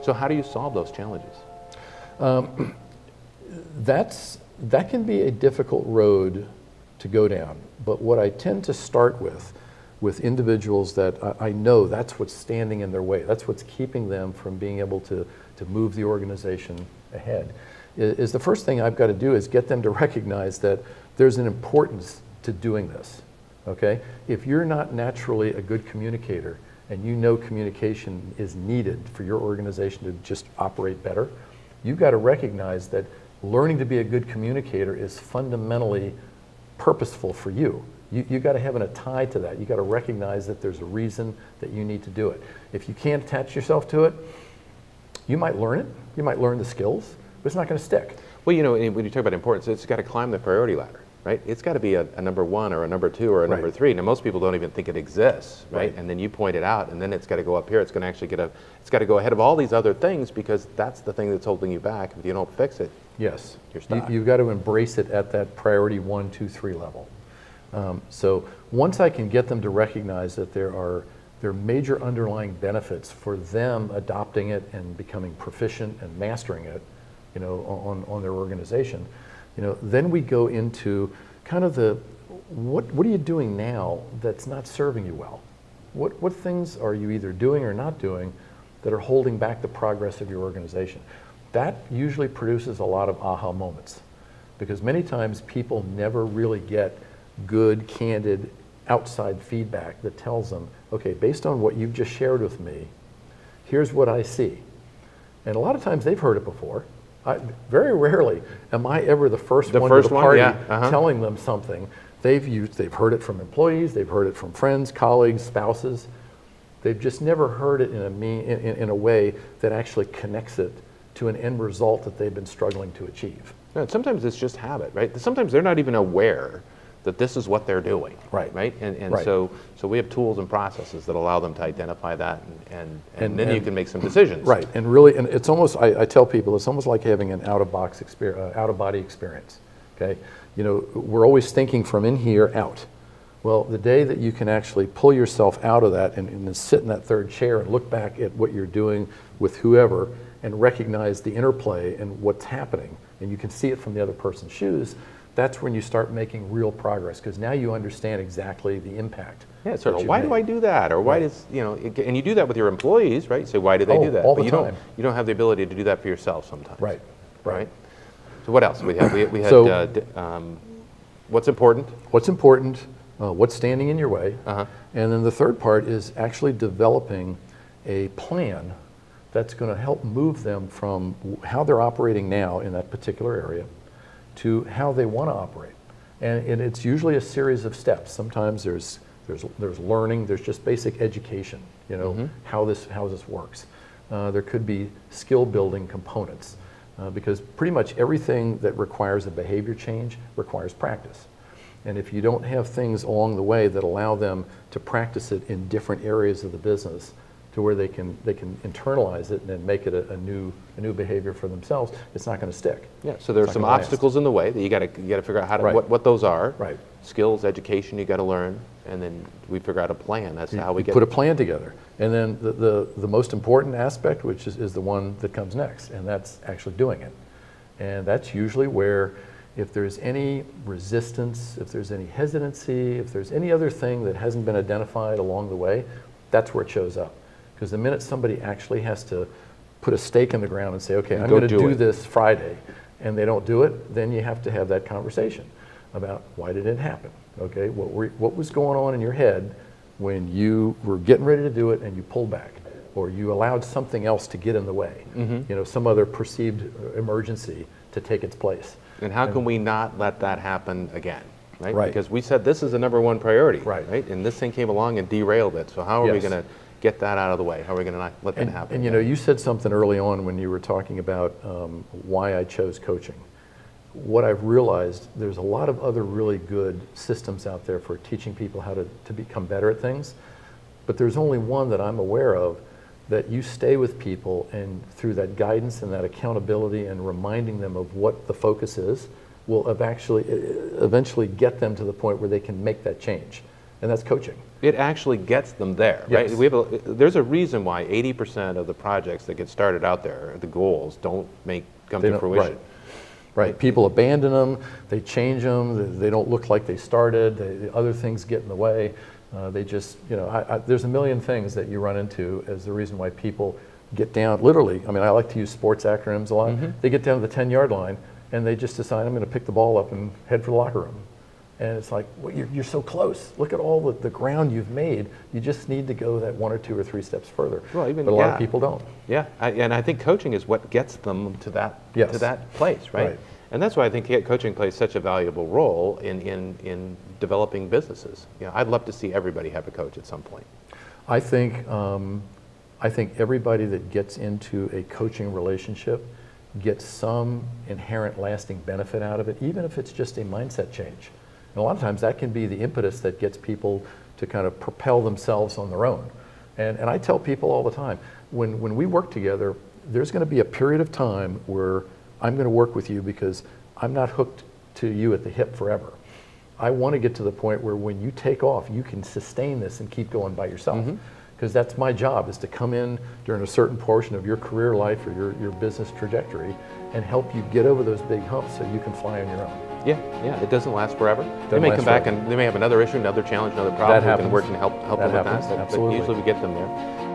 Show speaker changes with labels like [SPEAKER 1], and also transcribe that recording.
[SPEAKER 1] So how do you solve those challenges?
[SPEAKER 2] That can be a difficult road to go down. But what I tend to start with individuals that I know that's what's standing in their way, that's what's keeping them from being able to move the organization ahead, is the first thing I've got to do is get them to recognize that there's an importance to doing this, okay? If you're not naturally a good communicator and you know communication is needed for your organization to just operate better, you've got to recognize that learning to be a good communicator is fundamentally purposeful for you. You got to have a tie to that. You got to recognize that there's a reason that you need to do it. If you can't attach yourself to it, you might learn it, you might learn the skills, but it's not going to stick.
[SPEAKER 1] Well, you know, when you talk about importance, it's got to climb the priority ladder, right? It's got to be a number one or a number two or a number three. Now, most people don't even think it exists, right? And then you point it out, and then it's got to go up here. It's going to actually it's got to go ahead of all these other things, because that's the thing that's holding you back. If you don't fix it,
[SPEAKER 2] yes,
[SPEAKER 1] you're stuck.
[SPEAKER 2] You've got to embrace it at that priority 1, 2, 3 level. So once I can get them to recognize that there are major underlying benefits for them adopting it and becoming proficient and mastering it, you know, on their organization, you know, then we go into kind of what are you doing now that's not serving you well? What things are you either doing or not doing that are holding back the progress of your organization? That usually produces a lot of aha moments, because many times people never really get good, candid, outside feedback that tells them, okay, based on what you've just shared with me, here's what I see. And a lot of times they've heard it before. Very rarely am I ever the first one to the party telling them something. They've heard it from employees, they've heard it from friends, colleagues, spouses. They've just never heard it in a way that actually connects it to an end result that they've been struggling to achieve.
[SPEAKER 1] No, sometimes it's just habit, right? Sometimes they're not even aware that this is what they're doing, right? And so we have tools and processes that allow them to identify that, and then you can make some decisions.
[SPEAKER 2] Right, and really, and it's almost, I tell people, it's almost like having an out-of-body experience, okay? You know, we're always thinking from in here out. Well, the day that you can actually pull yourself out of that and sit in that third chair and look back at what you're doing with whoever and recognize the interplay and what's happening, and you can see it from the other person's shoes, that's when you start making real progress, because now you understand exactly the impact.
[SPEAKER 1] Yeah, sort of, why do I do that? Or why does, you know, and you do that with your employees, right? So why do they do that?
[SPEAKER 2] All the time.
[SPEAKER 1] You don't have the ability to do that for yourself sometimes.
[SPEAKER 2] Right.
[SPEAKER 1] So what else? We had what's important?
[SPEAKER 2] What's important, what's standing in your way. And then the third part is actually developing a plan that's going to help move them from how they're operating now in that particular area to how they want to operate. And it's usually a series of steps. Sometimes there's learning, there's just basic education, you know, how this works. There could be skill building components, because pretty much everything that requires a behavior change requires practice. And if you don't have things along the way that allow them to practice it in different areas of the business to where they can internalize it and then make it a new behavior for themselves, it's not going to stick.
[SPEAKER 1] Yeah. So there's some obstacles in the way that you got to figure out how to what those are.
[SPEAKER 2] Right.
[SPEAKER 1] Skills, education, you got to learn, and then we figure out a plan. That's how we
[SPEAKER 2] put a plan together. And then the most important aspect, which is the one that comes next, and that's actually doing it. And that's usually where, if there's any resistance, if there's any hesitancy, if there's any other thing that hasn't been identified along the way, that's where it shows up. Because the minute somebody actually has to put a stake in the ground and say, okay, I'm going to do this Friday, and they don't do it, then you have to have that conversation about why did it happen? Okay, what was going on in your head when you were getting ready to do it and you pulled back, or you allowed something else to get in the way, you know, some other perceived emergency to take its place.
[SPEAKER 1] And how can we not let that happen again? Right? Because we said this is the number one priority, right? And this thing came along and derailed it. So how are we going to get that out of the way? How are we going to not let that happen?
[SPEAKER 2] And you know, you said something early on when you were talking about why I chose coaching. What I've realized, there's a lot of other really good systems out there for teaching people how to become better at things, but there's only one that I'm aware of that you stay with people, and through that guidance and that accountability and reminding them of what the focus is, will eventually get them to the point where they can make that change. and that's coaching.
[SPEAKER 1] It actually gets them there, right?
[SPEAKER 2] Yes.
[SPEAKER 1] There's a reason why 80% of the projects that get started out there, the goals, don't come
[SPEAKER 2] They
[SPEAKER 1] to
[SPEAKER 2] don't-
[SPEAKER 1] fruition.
[SPEAKER 2] Right. People abandon them, they change them, they don't look like they started, other things get in the way. They just, there's a million things that you run into as the reason why people get down, literally, I mean, I like to use sports acronyms a lot. They get down to the 10-yard line and they just decide, I'm going to pick the ball up and head for the locker room. And it's like, well, you're so close. Look at all the ground you've made. You just need to go that 1 or 2 or 3 steps further.
[SPEAKER 1] Well,
[SPEAKER 2] but a lot of people don't.
[SPEAKER 1] Yeah, and I think coaching is what gets them to that
[SPEAKER 2] Yes.
[SPEAKER 1] to that place, right?
[SPEAKER 2] Right.
[SPEAKER 1] And that's why I think coaching plays such a valuable role in developing businesses. I'd love to see everybody have a coach at some point.
[SPEAKER 2] I think everybody that gets into a coaching relationship gets some inherent lasting benefit out of it, even if it's just a mindset change. And a lot of times that can be the impetus that gets people to kind of propel themselves on their own. And I tell people all the time, when we work together, there's going to be a period of time where I'm going to work with you because I'm not hooked to you at the hip forever. I want to get to the point where when you take off, you can sustain this and keep going by yourself. Because that's my job, is to come in during a certain portion of your career life or your business trajectory and help you get over those big humps so you can fly on your own.
[SPEAKER 1] Yeah, it doesn't last forever. They may come back and they may have another issue, another challenge, another problem.
[SPEAKER 2] That happens.
[SPEAKER 1] We can work and help them with that.
[SPEAKER 2] Absolutely.
[SPEAKER 1] But usually we get them there.